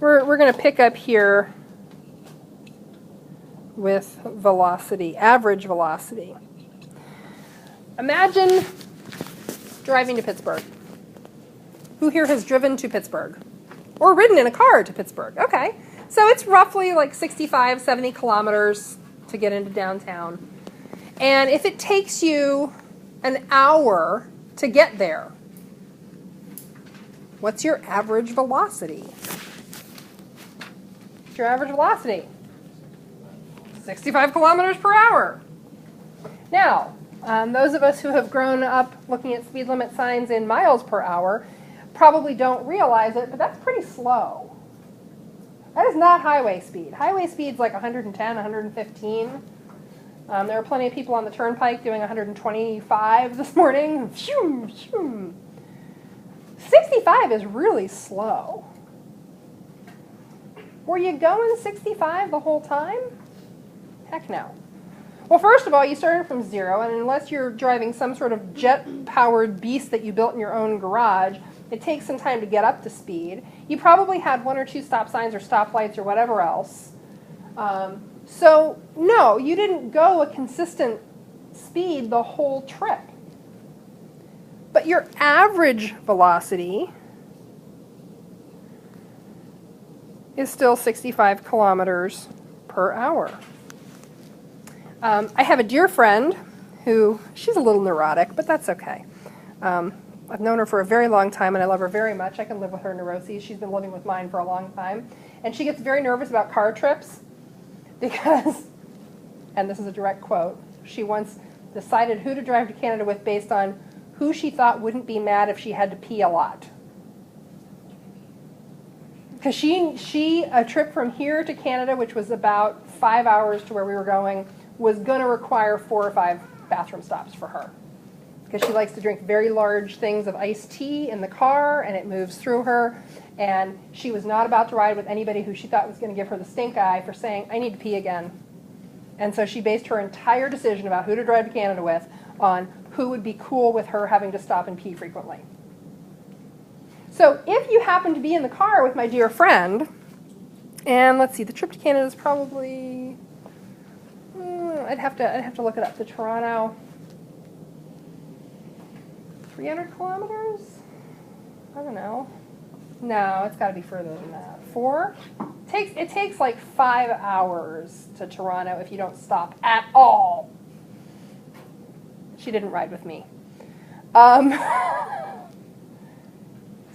We're going to pick up here with velocity, average velocity. Imagine driving to Pittsburgh. Who here has driven to Pittsburgh? Or ridden in a car to Pittsburgh? Okay. So it's roughly like 65, 70 kilometers to get into downtown. And if it takes you an hour to get there, what's your average velocity? What's your average velocity? 65 kilometers per hour. Now, those of us who have grown up looking at speed limit signs in miles per hour probably don't realize it, but that's pretty slow. That is not highway speed. Highway speed's like 110, 115. There are plenty of people on the turnpike doing 125 this morning. 65 is really slow. Were you going 65 the whole time? Heck no. Well, first of all, you started from zero, and unless you're driving some sort of jet-powered beast that you built in your own garage, it takes some time to get up to speed. You probably had 1 or 2 stop signs or stoplights or whatever else. So, no, you didn't go a consistent speed the whole trip. But your average velocity is still 65 kilometers per hour. I have a dear friend who, she's a little neurotic, but that's okay. I've known her for a very long time, and I love her very much. I can live with her neuroses. She's been living with mine for a long time. And she gets very nervous about car trips because, and this is a direct quote, she once decided who to drive to Canada with based on who she thought wouldn't be mad if she had to pee a lot. Because a trip from here to Canada, which was about 5 hours to where we were going, was going to require 4 or 5 bathroom stops for her. Because she likes to drink very large things of iced tea in the car, and it moves through her. And she was not about to ride with anybody who she thought was going to give her the stink eye for saying, I need to pee again. And so she based her entire decision about who to drive to Canada with on who would be cool with her having to stop and pee frequently. So if you happen to be in the car with my dear friend, and let's see, the trip to Canada is probably, I'd have to look it up, to Toronto, 300 kilometers? I don't know. No, it's got to be further than that. 4? It takes like 5 hours to Toronto if you don't stop at all. She didn't ride with me.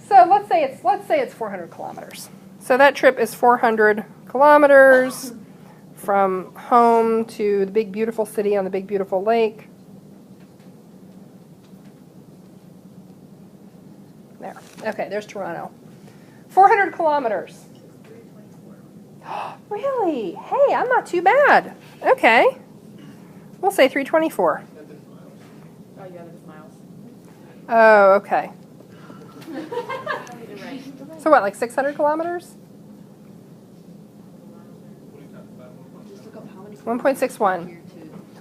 So let's say it's 400 kilometers. So that trip is 400 kilometers from home to the big beautiful city on the big beautiful lake. There. Okay, there's Toronto. 400 kilometers. Really? Hey, I'm not too bad. Okay. We'll say 324. Oh, you have it miles. Oh, okay. So what, like 600 kilometers? 1.61.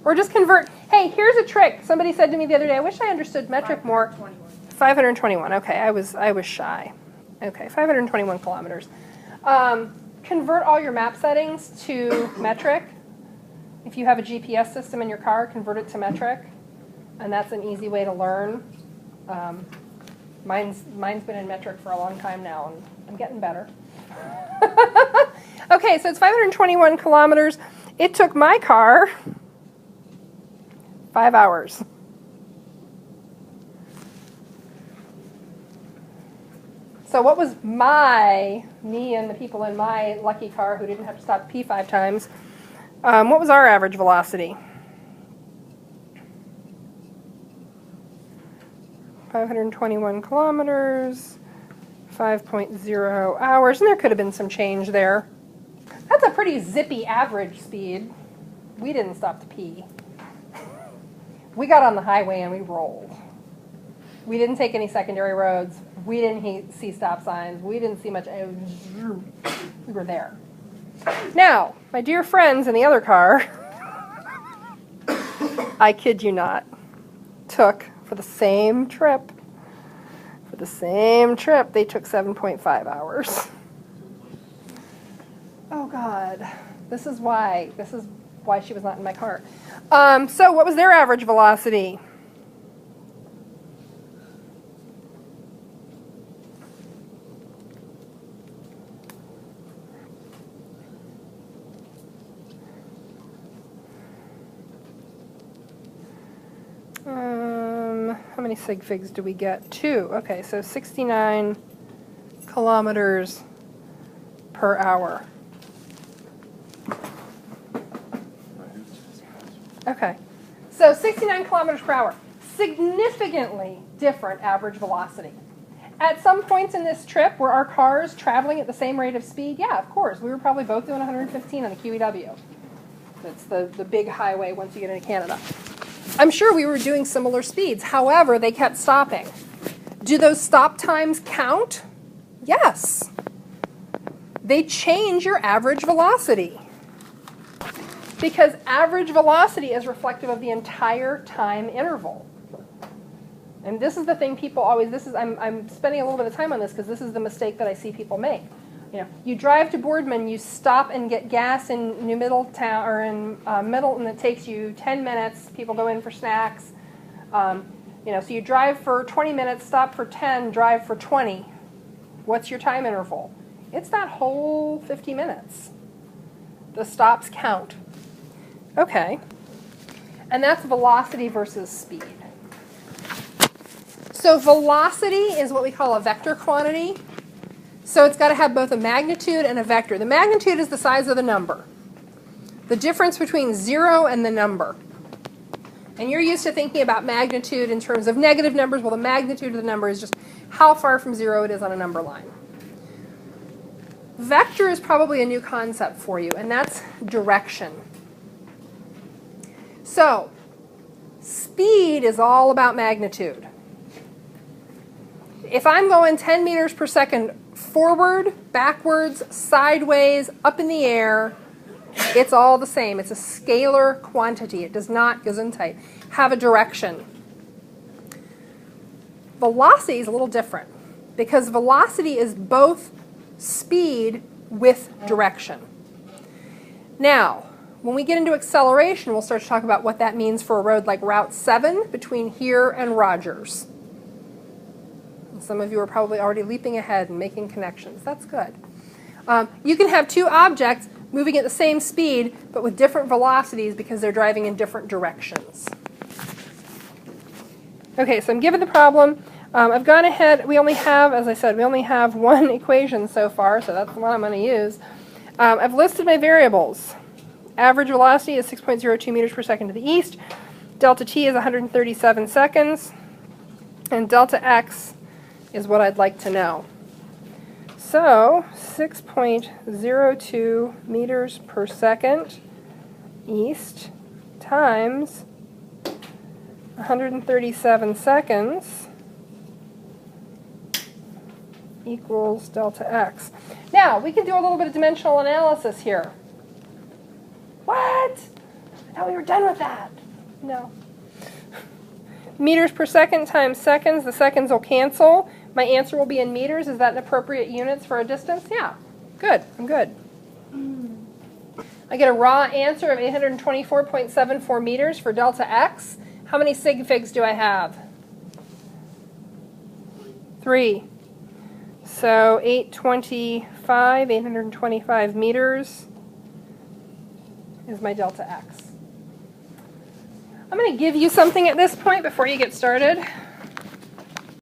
Or just convert. Hey, here's a trick. Somebody said to me the other day, I wish I understood metric more. 521. Okay, I was shy. Okay, 521 kilometers. Convert all your map settings to metric. If you have a GPS system in your car, convert it to metric. And that's an easy way to learn. Mine's been in metric for a long time now, and I'm getting better. Okay, so it's 521 kilometers. It took my car 5 hours. So what was me and the people in my lucky car who didn't have to stop to pee 5 times, what was our average velocity? 521 kilometers, 5.0 hours, and there could have been some change there. That's a pretty zippy average speed. We didn't stop to pee. We got on the highway and we rolled. We didn't take any secondary roads. We didn't see stop signs. We didn't see much. We were there. Now, my dear friends in the other car, I kid you not, took for the same trip, they took 7.5 hours. God. This is why she was not in my car. So what was their average velocity? How many sig figs do we get? 2. Okay, so 69 kilometers per hour. Okay, so 69 kilometers per hour. Significantly different average velocity. At some points in this trip, were our cars traveling at the same rate of speed? Yeah, of course. We were probably both doing 115 on the QEW. That's the big highway once you get into Canada. I'm sure we were doing similar speeds. However, they kept stopping. Do those stop times count? Yes. They change your average velocity. Because average velocity is reflective of the entire time interval. And this is the thing people always, I'm spending a little bit of time on this because this is the mistake that I see people make. You know, you drive to Boardman, you stop and get gas in New Middletown or in Middleton, it takes you 10 minutes. People go in for snacks. So you drive for 20 minutes, stop for 10, drive for 20. What's your time interval? It's that whole 50 minutes. The stops count. Okay. And that's velocity versus speed. So velocity is what we call a vector quantity. So it's got to have both a magnitude and a vector. The magnitude is the size of the number. The difference between 0 and the number. And you're used to thinking about magnitude in terms of negative numbers. Well, the magnitude of the number is just how far from 0 it is on a number line. Vector is probably a new concept for you, and that's direction. So, speed is all about magnitude. If I'm going 10 meters per second forward, backwards, sideways, up in the air, it's all the same. It's a scalar quantity. It does not, Gesundheit, have a direction. Velocity is a little different because velocity is both speed with direction. Now, when we get into acceleration, we'll start to talk about what that means for a road like Route 7 between here and Rogers. And some of you are probably already leaping ahead and making connections. That's good. You can have two objects moving at the same speed, but with different velocities because they're driving in different directions. Okay, so I'm given the problem. I've gone ahead. We only have, as I said, we only have one equation so far, so that's the one I'm going to use. I've listed my variables. Average velocity is 6.02 meters per second to the east. Delta t is 137 seconds. And delta x is what I'd like to know. So 6.02 meters per second east times 137 seconds equals delta x. Now, we can do a little bit of dimensional analysis here. What? I thought we were done with that. No. Meters per second times seconds. The seconds will cancel. My answer will be in meters. Is that an appropriate units for a distance? Yeah. Good. I'm good. I get a raw answer of 824.74 meters for delta x. How many sig figs do I have? 3. So 825 meters is my delta x. I'm going to give you something at this point before you get started.